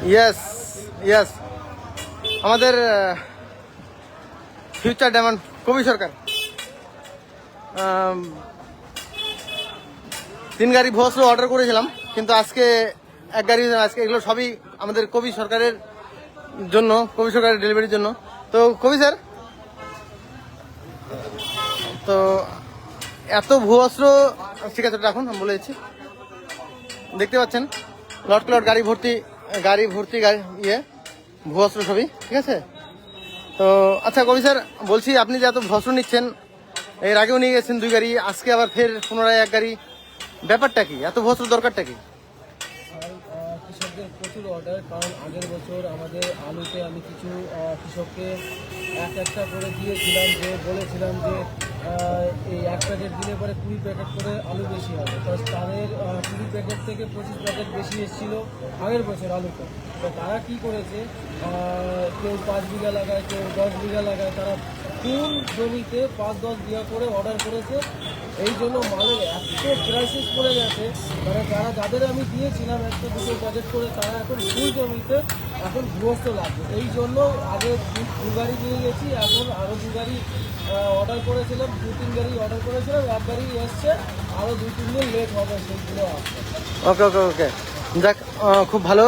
Yes yes, আমাদের future diamond কবি সরকার 3 গাড়ি ভুয়ো অর্ডার করেছিলাম, কিন্তু আজকে 1 গাড়ি, আজকে এগুলো সবই আমাদের কবি সরকারের জন্য, কবি সরকারের ডেলিভারির জন্য। তো কবি স্যার, তো এত ভুয়ো অস্ত্র, ঠিক আছে রাখুন, আমি বলে দিচ্ছি। দেখতে পাচ্ছেন লট লট গাড়ি ভর্তি ভুয়ো অস্ত্র সবই, ঠিক আছে। তো আচ্ছা কবি স্যার, বলছি আপনি যে এত ভস্ম নিচ্ছেন, এর আগেও নিয়ে গেছেন 2 গাড়ি, আজকে আবার ফের পুনরায় 1 গাড়ি, ব্যাপারটা কি? এত ভস্ম দরকারটা কি? কৃষকদের প্রচুর অর্ডার, কারণ আগের বছর আমাদের আলুতে আমি কিছু কৃষককে একটা করে দিয়েছিলাম, যে বলেছিলাম যে এই 1 প্যাকেট দিলে পরে 20 প্যাকেট করে আলু বেশি হবে। তো তাদের 20 প্যাকেট থেকে 25 প্যাকেট বেশি এসেছিল আগের বছর আলুটা। তো তারা কি করেছে, কেউ 5 বিঘা লাগায়, কেউ 10 বিঘা লাগায়, তারা কোন জমিতে 5-10 বিঘা করে অর্ডার করেছে। এই জন্য মালের এত ক্রাইসিস পড়ে গেছে, মানে যাদের আমি দিয়েছিলাম 1-2 প্যাকেট করে, তারা এখন ফুল জমিতে এখন গৃহস্থ লাগবে। এই জন্য আগে 2 গাড়ি নিয়ে গেছি, এখন আরও 2 গাড়ি অর্ডার করেছিলাম, 2-3 গাড়ি অর্ডার করেছিলাম, 1 গাড়ি এসছে, আরও 2-3 দিন লেট হবে সেইগুলো আসছে। ওকে ওকে ওকে, যাক, খুব ভালো।